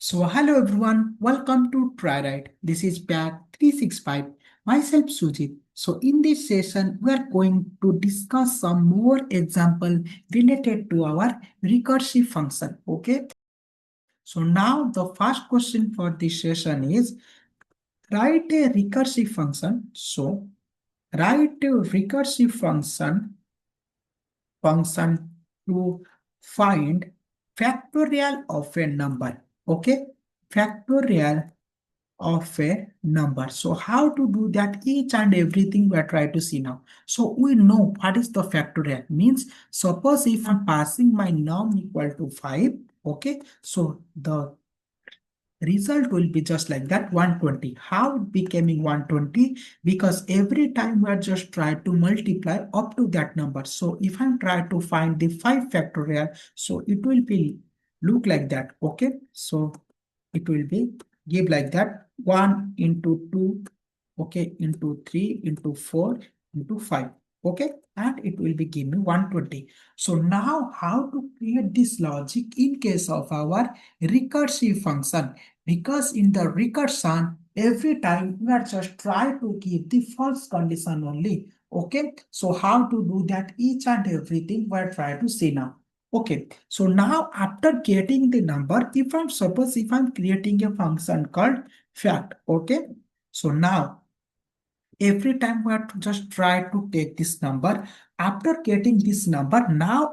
So hello everyone, welcome to Triaright. This is Pat 365, myself Sujit. So in this session, we are going to discuss some more example related to our recursive function. Okay. So now the first question for this session is write a recursive function. So write a recursive function to find factorial of a number. Okay. Factorial of a number. So how to do that? Each and everything we are trying to see now. So we know what is the factorial. Means suppose if I'm passing my norm equal to 5, okay, so the result will be just like that 120. How it becoming 120? Because every time we are just trying to multiply up to that number. So if I'm trying to find the 5 factorial, so it will be look like that. Okay, so it will be give like that 1 into 2, okay, into 3, into 4, into 5, okay, and it will be give me 120. So now how to create this logic in case of our recursive function? Because in the recursion, every time we are just try to give the false condition only. Okay, so how to do that? Each and everything we are trying to see now. Okay, so now after getting the number, if I'm creating a function called fact, okay, so now every time we are to just try to take this number, after getting this number, now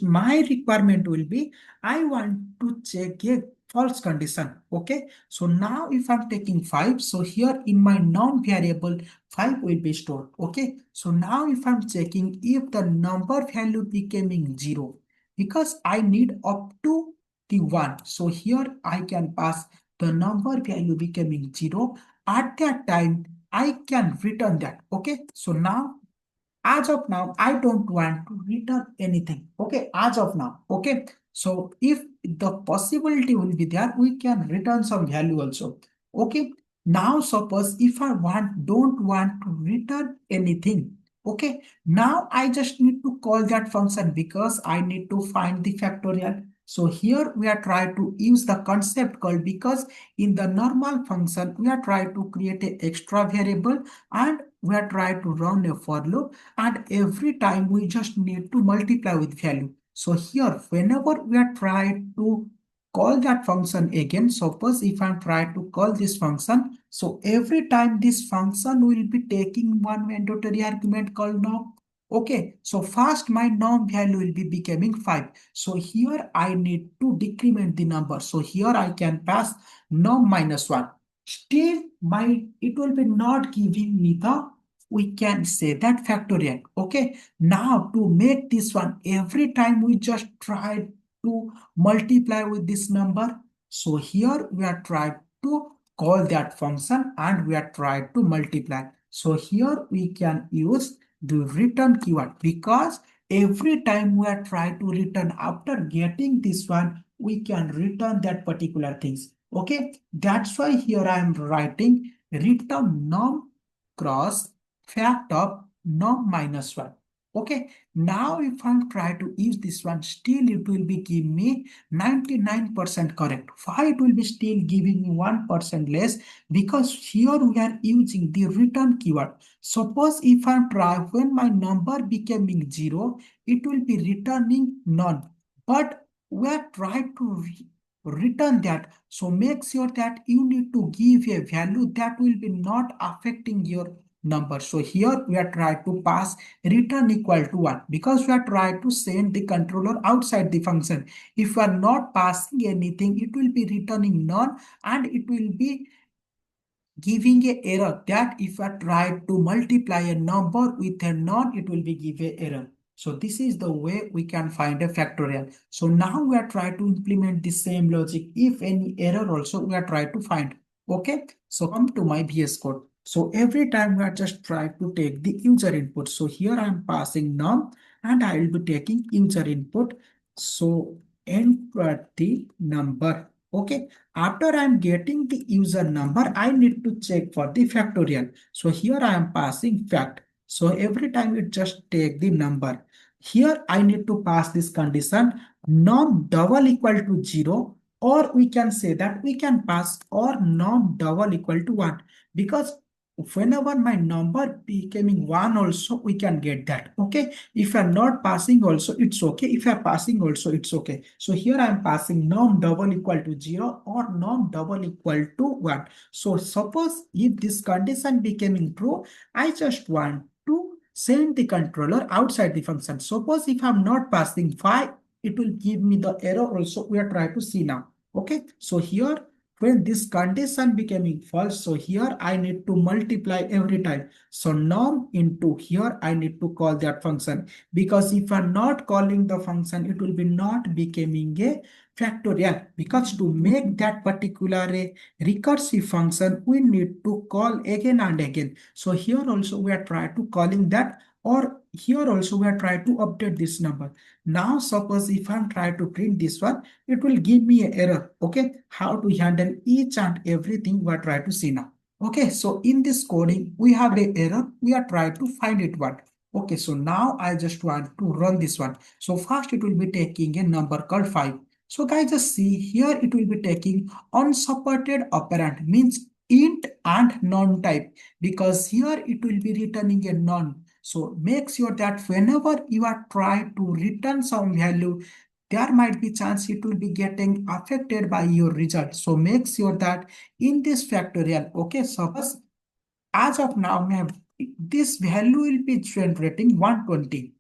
my requirement will be I want to check a false condition. Okay, so now if I'm taking 5, so here in my non-variable 5 will be stored. Okay, so now if I'm checking if the number value becoming 0, because I need up to the 1, so here I can pass the number value becoming 0. At that time I can return that. Okay, so now as of now I don't want to return anything. Okay, as of now. Okay, so if the possibility will be there, we can return some value also. Okay, now suppose if I don't want to return anything. Okay, now I just need to call that function because I need to find the factorial. So here we are trying to use the concept called, because in the normal function we are trying to create an extra variable and we are trying to run a for loop, and every time we just need to multiply with value. So here whenever we are trying to call that function again, suppose if I'm trying to call this function, so every time this function will be taking one mandatory argument called norm. Okay, so first my norm value will be becoming 5. So here I need to decrement the number. So here I can pass norm minus 1. Still it will be not giving me the, we can say that factorial. Okay, now to make this one, every time we just try to multiply with this number. So here we are trying to call that function and we are trying to multiply. So here we can use the return keyword, because every time we are trying to return after getting this one, we can return that particular things. Okay, that's why here I am writing return norm cross fact of norm minus 1. Okay, now if I'm trying to use this one, still it will be give me 99% correct. Why it will be still giving me 1% less? Because here we are using the return keyword. Suppose if I'm trying, when my number becoming 0, it will be returning none. But we are trying to return that. So make sure that you need to give a value that will be not affecting your number. So here we are trying to pass return equal to 1, because we are trying to send the controller outside the function. If we are not passing anything, it will be returning none, and it will be giving a error that if I try to multiply a number with a non, it will be give a error. So this is the way we can find a factorial. So now we are trying to implement the same logic. If any error also we are trying to find. Okay, so come to my VS Code. So every time we are just trying to take the user input. So here I am passing num and I will be taking user input. So enter the number. Okay, after I am getting the user number, I need to check for the factorial. So here I am passing fact. So every time it just take the number. Here I need to pass this condition num double equal to 0. or we can say that we can pass or non-double equal to 1, because whenever my number becoming 1 also we can get that. Okay, if I'm not passing also it's okay, if I'm passing also it's okay. So here I'm passing non-double equal to 0 or non-double equal to 1. So suppose if this condition becoming true, I just want to send the controller outside the function. Suppose if I'm not passing 5, it will give me the error also. We are trying to see now. Okay, so here when this condition becoming false, so here I need to multiply every time. So num into here I need to call that function, because if I'm not calling the function, it will be not becoming a factorial, because to make that particular a recursive function we need to call again and again. So here also we are trying to calling that, or here also we are trying to update this number. Now suppose if I'm trying to print this one, it will give me an error. Okay, how to handle each and everything we are trying to see now. Okay, so in this coding we have a error, we are trying to find it what. Okay, so now I just want to run this one. So first it will be taking a number called 5. So guys, just see here it will be taking unsupported operand, means int and non type, because here it will be returning a non. So make sure that whenever you are trying to return some value, there might be chance it will be getting affected by your result. So make sure that in this factorial, okay, suppose as of now, this value will be generating 120.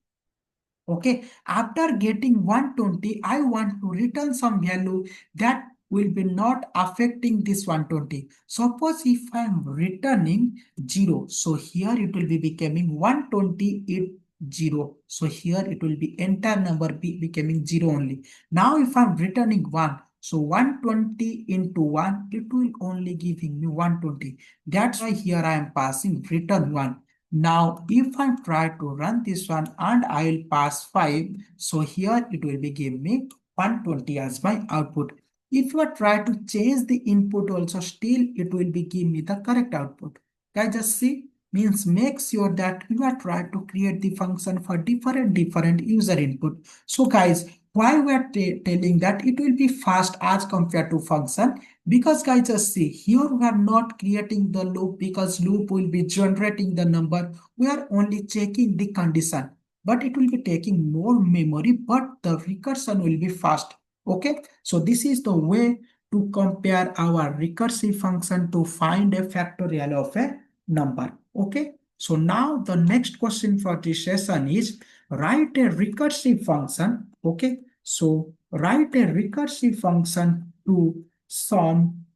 Okay, after getting 120, I want to return some value that will be not affecting this 120. Suppose if I am returning 0, so here it will be becoming 120 it 0. So here it will be entire number be becoming 0 only. Now if I'm returning 1, so 120 into 1, it will only giving me 120. That's why here I am passing return 1. Now, if I try to run this one and I will pass 5, so here it will be give me 120 as my output. If you try to change the input also, still it will be give me the correct output. Guys, just see, means make sure that you are trying to create the function for different user input. So guys, why we are telling that it will be fast as compared to function, because guys, just see here we are not creating the loop, because loop will be generating the number. We are only checking the condition, but it will be taking more memory, but the recursion will be fast. Okay, so this is the way to compare our recursive function to find a factorial of a number. Okay, so now the next question for this session is write a recursive function. Okay, so write a recursive function to sum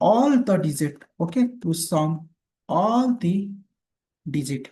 all the digit. Okay, to sum all the digit,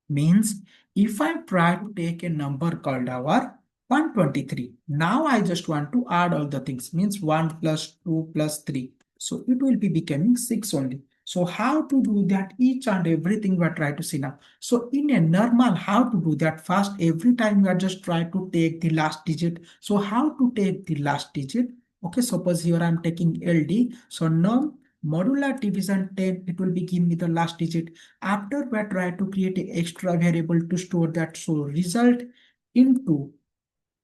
means if I try to take a number called our 123, now I just want to add all the things, means 1 plus 2 plus 3, so it will be becoming 6 only. So how to do that, each and everything we are trying to see now. So in a normal, how to do that, first every time we are just trying to take the last digit. So how to take the last digit? Okay, suppose here I'm taking LD, so num modular division 10, it will be give me the last digit. After we try to create an extra variable to store that, so result into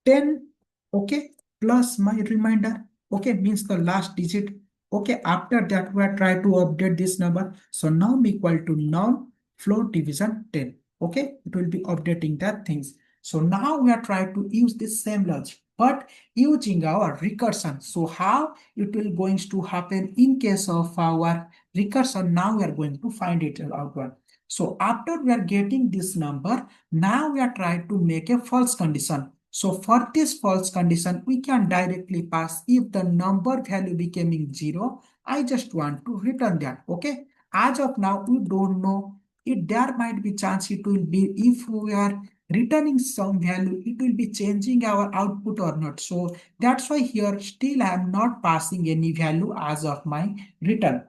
10, okay, plus my reminder, okay, means the last digit. Okay, after that we are trying to update this number. So num equal to num float division 10. Okay, it will be updating that things. So now we are trying to use this same logic, but using our recursion. So how it will going to happen in case of our recursion, now we are going to find it out one. So after we are getting this number, now we are trying to make a false condition. So for this false condition, we can directly pass if the number value becoming 0, I just want to return that. Okay. As of now, we don't know if there might be chance it will be, if we are returning some value, it will be changing our output or not. So that's why here still I am not passing any value as of my return.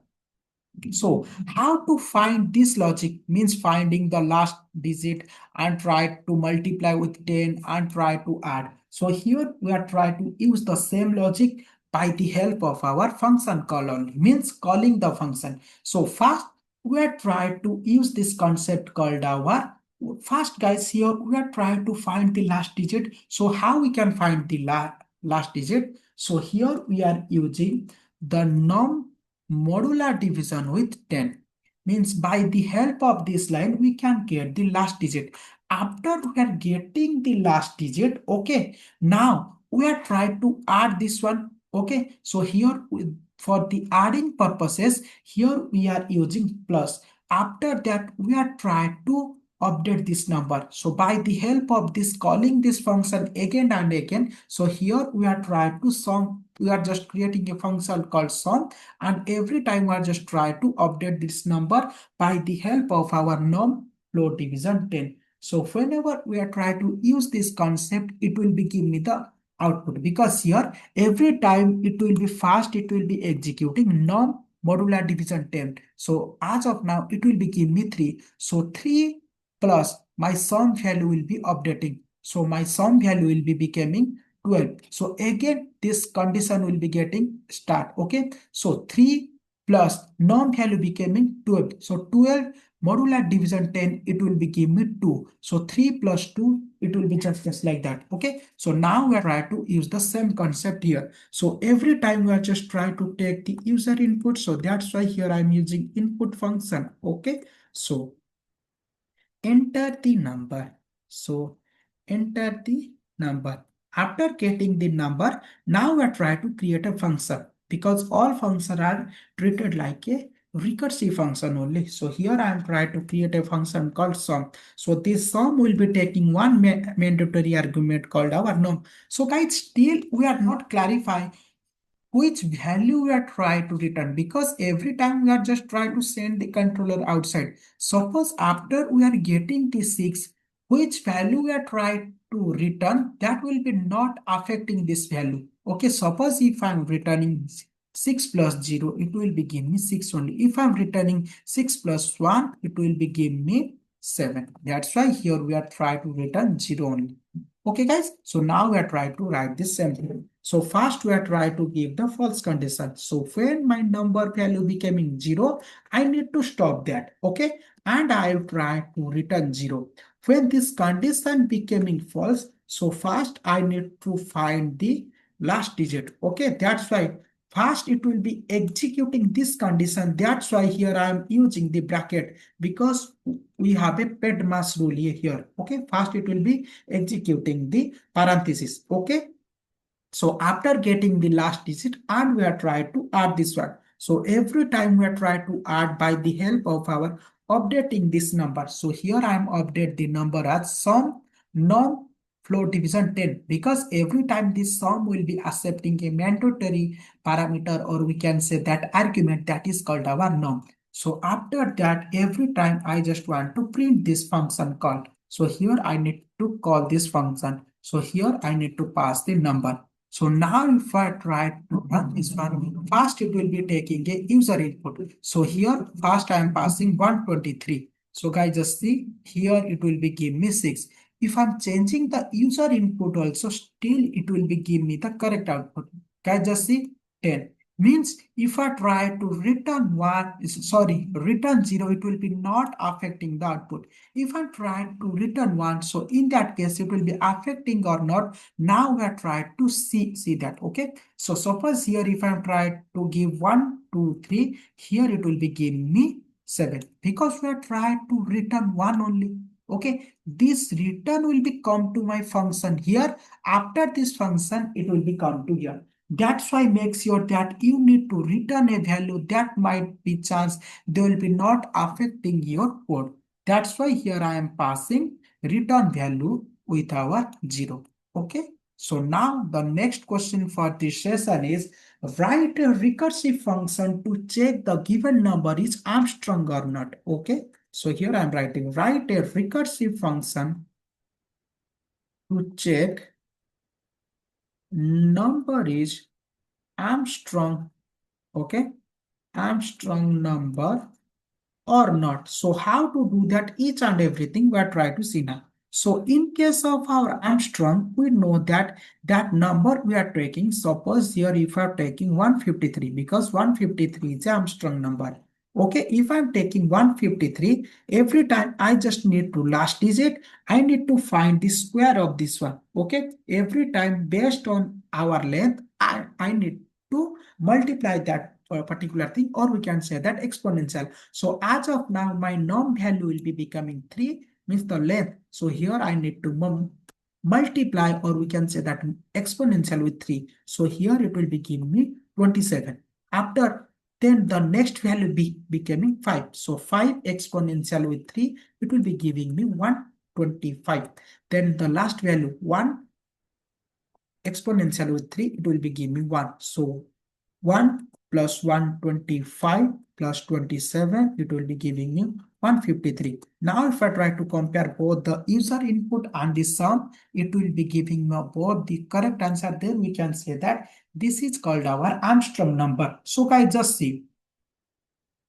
So how to find this logic, means finding the last digit and try to multiply with 10 and try to add. So here we are trying to use the same logic by the help of our function call only, means calling the function. So first we are trying to use this concept called our, first guys, here we are trying to find the last digit. So how we can find the last digit? So here we are using the non-modular division with 10. Means by the help of this line, we can get the last digit. After we are getting the last digit, okay, now we are trying to add this one. Okay, so here for the adding purposes, here we are using plus. After that, we are trying to update this number. So by the help of this calling this function again and again, so here we are trying to sum, we are just creating a function called sum, and every time we are just trying to update this number by the help of our norm float division 10. So whenever we are trying to use this concept, it will be give me the output, because here every time it will be fast, it will be executing norm modular division 10. So as of now, it will be give me 3. So 3 plus my sum value will be updating. So my sum value will be becoming 12. So again, this condition will be getting start. Okay. So 3 plus norm value becoming 12. So 12 modular division 10, it will be give me 2. So 3 plus 2, it will be just like that. Okay. So now we are trying to use the same concept here. So every time we are just trying to take the user input. So that's why here I'm using input function. Okay. So enter the number. So enter the number. After getting the number, now we are trying to create a function, because all functions are treated like a recursive function only. So here I am trying to create a function called sum. So this sum will be taking one mandatory argument called our num. So guys, still we are not clarifying which value we are trying to return, because every time we are just trying to send the controller outside. Suppose after we are getting the 6, which value we are trying to return, that will be not affecting this value. Okay, suppose if I'm returning 6 plus 0, it will be give me 6 only. If I'm returning 6 plus 1, it will be give me 7. That's why here we are trying to return 0 only. Okay guys, so now we are trying to write this same thing. So first we are trying to give the false condition. So when my number value becoming 0, I need to stop that. Okay, and I will try to return 0. When this condition becoming false, so first I need to find the last digit. Okay, that's why first it will be executing this condition. That's why here I am using the bracket, because we have a ped mass rule here. Okay, first it will be executing the parenthesis. Okay, so after getting the last digit, and we are trying to add this one. So every time we are trying to add by the help of our updating this number. So here I am update the number as sum non float division 10, because every time this sum will be accepting a mandatory parameter, or we can say that argument, that is called our num. So after that, every time I just want to print this function called. So here I need to call this function. So here I need to pass the number. So now if I try to run this one, first it will be taking a user input. So here first I am passing 123. So guys, just see here it will be give me 6. If I'm changing the user input also, still it will be give me the correct output. Guys, just see 10. Means if I try to return return 0, it will be not affecting the output. If I try to return 1, so in that case it will be affecting or not. Now we are trying to see that. Okay, so suppose here if I'm trying to give 1 2 3, here it will be giving me 7, because we are trying to return 1 only. Okay, this return will be come to my function here. After this function, it will be come to here. That's why make sure that you need to return a value that might be chance they will be not affecting your code. That's why here I am passing return value with our 0. Okay. So now the next question for this session is write a recursive function to check the given number is Armstrong or not. Okay. So here I am writing write a recursive function to check number is Armstrong. Okay. Armstrong number or not. So how to do that, each and everything we are trying to see now. So in case of our Armstrong, we know that that number we are taking, suppose here if we are taking 153, because 153 is the Armstrong number. Okay, if I'm taking 153, every time I just need to last digit, I need to find the square of this one. Okay, every time based on our length, I need to multiply that particular thing, or we can say that exponential. So as of now, my norm value will be becoming 3, means the length. So here I need to multiply, or we can say that exponential with 3. So here it will be giving me 27. After then the next value be becoming 5. So 5 exponential with 3, it will be giving me 125. Then the last value 1 exponential with 3, it will be giving me 1. So 1 plus 125 plus 27, it will be giving me 153. Now if I try to compare both the user input and the sum, it will be giving me both the correct answer. Then we can say that this is called our Armstrong number. So guys, just see.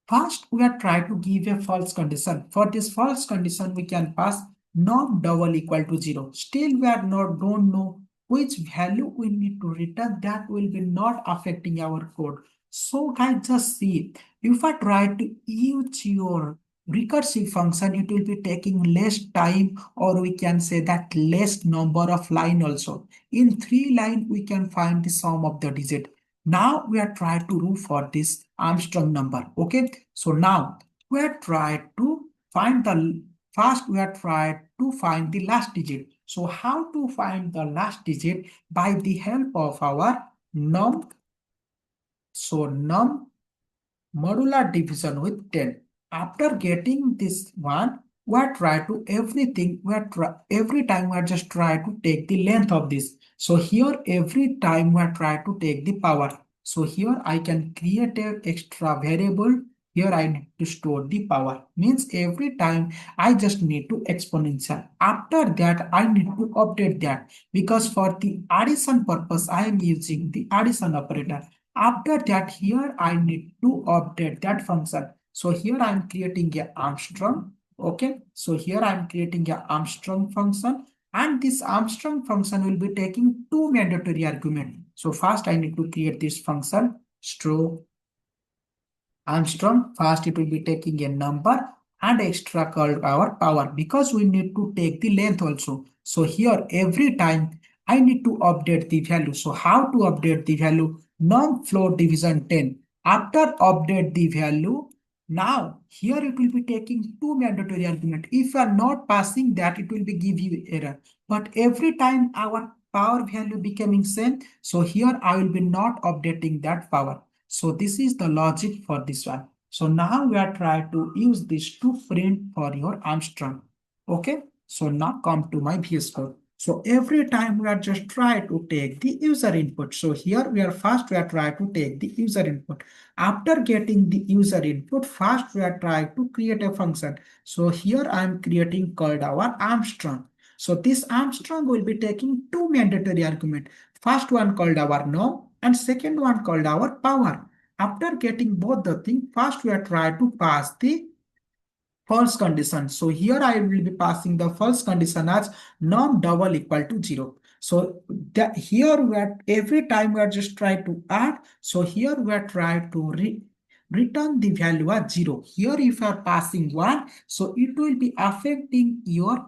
First, we are trying to give a false condition. For this false condition, we can pass norm double equal to 0. Still, we are not don't know which value we need to return. That will be not affecting our code. So, guys, just see. If I try to use your recursive function, it will be taking less time, or we can say that less number of line also. In 3 line, we can find the sum of the digit. Now we are trying to do for this Armstrong number. Okay. So now we are trying to find the first we are trying to find the last digit. So how to find the last digit? By the help of our num. So num modular division with 10. After getting this one, we are try to everything, every time we are just try to take the length of this. So here every time we are try to take the power. So here I can create an extra variable. Here I need to store the power. Means every time I just need to exponential. After that I need to update that, because for the addition purpose I am using the addition operator. After that, here I need to update that function. So here I am creating a Armstrong. Okay. So here I am creating a Armstrong function, and this Armstrong function will be taking two mandatory arguments. So first I need to create this function stroke Armstrong. First, it will be taking a number and extra called our power, because we need to take the length also. So here every time I need to update the value. So how to update the value? Norm floor division 10. After update the value, now here it will be taking two mandatory argument. If you are not passing that, it will be give you error. But every time our power value becoming same, so here I will be not updating that power. So this is the logic for this one. So now we are trying to use this to print for your Armstrong. Okay. So now come to my VS Code. So every time we are just trying to take the user input. So here we are trying to take the user input. After getting the user input, first we are trying to create a function. So here I am creating called our Armstrong. So this Armstrong will be taking two mandatory arguments. First one called our norm, and second one called our power. After getting both the thing, first we are trying to pass the false condition. So here I will be passing the false condition as norm double equal to 0. So that here we are every time we are just trying to add. So here we are trying to return the value as 0. Here if you are passing 1, so it will be affecting your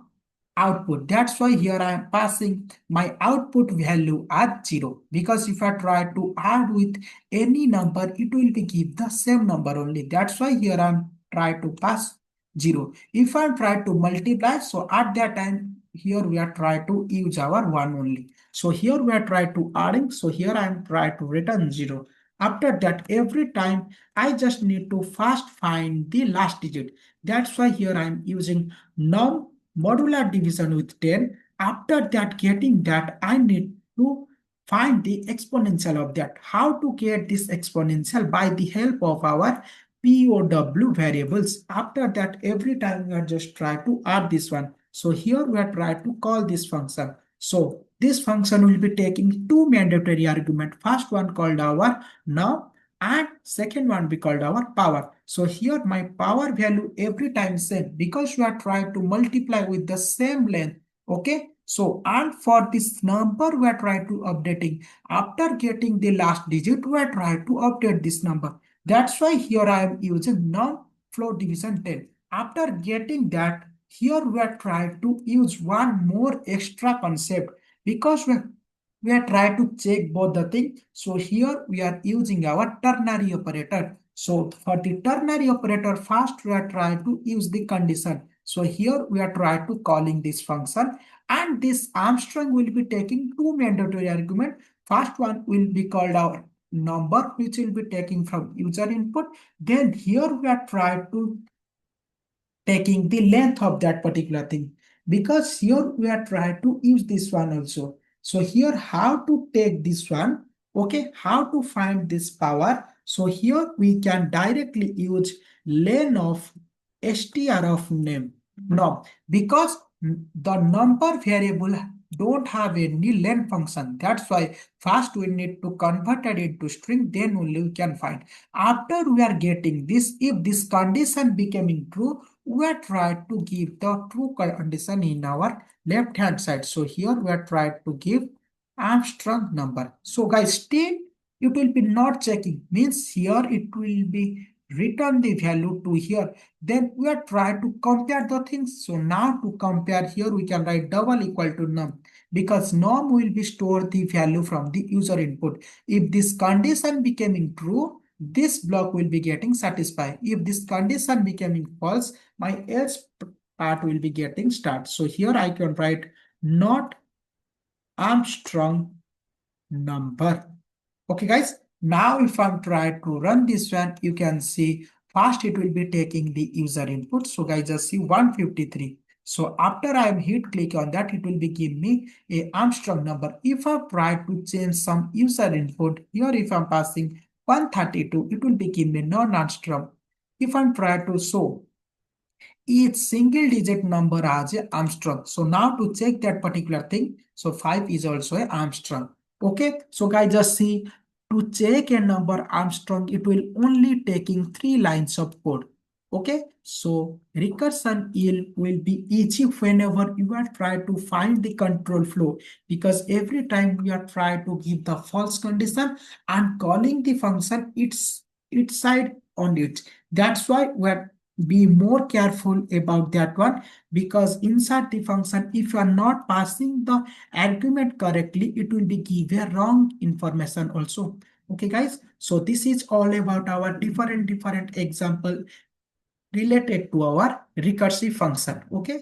output. That's why here I am passing my output value at 0, because if I try to add with any number, it will be give the same number only. That's why here I am try to pass 0. If I try to multiply, so at that time here we are try to use our 1 only. So here we are try to adding, so here I am try to return 0. After that, every time I just need to first find the last digit. That's why here I am using num modular division with 10. After that, getting that, I need to find the exponential of that. How to get this exponential? By the help of our POW variables. After that, every time we are just try to add this one. So here we are trying to call this function. So this function will be taking two mandatory argument. First one called our now, and second one be called our power. So here my power value every time same, because we are trying to multiply with the same length. Okay. So and for this number we are trying to updating. After getting the last digit, we are trying to update this number. That's why here I am using non-flow division 10. After getting that, here we are trying to use one more extra concept because we are trying to check both the thing. So here we are using our ternary operator. So for the ternary operator, first we are trying to use the condition. So here we are trying to calling this function, and this Armstrong will be taking two mandatory argument. First one will be called our number, which will be taking from user input. Then here we are trying to taking the length of that particular thing, because here we are trying to use this one also. So here how to take this one, okay, how to find this power. So here we can directly use len of str of name. No, because the number variable don't have any len function. That's why first we need to convert it into string, then only we can find. After we are getting this, if this condition becoming true, we are trying to give the true condition in our left hand side. So here we are trying to give Armstrong number. So guys, still it will be not checking, means here it will be return the value to here. Then we are trying to compare the things. So now to compare, here we can write double equal to num, because num will be store the value from the user input. If this condition becoming true, this block will be getting satisfied. If this condition becoming false, my else part will be getting start. So here I can write not Armstrong number. Okay, guys. Now if I'm trying to run this one, you can see first it will be taking the user input. So guys, just see 153. So after I am hit click on that, it will be give me a Armstrong number. If I try to change some user input here, if I'm passing 132, it will be give me non-Armstrong. If I'm trying to show each single digit number as a Armstrong. So now to check that particular thing, so 5 is also a Armstrong. Okay, so guys, just see, to check a number Armstrong, it will only taking 3 lines of code. Okay, so recursion will be easy whenever you are trying to find the control flow, because every time we are trying to give the false condition and calling the function its side on it. That's why we're be more careful about that one, because inside the function, if you are not passing the argument correctly, it will be give a wrong information also. Okay guys, so this is all about our different example related to our recursive function. Okay.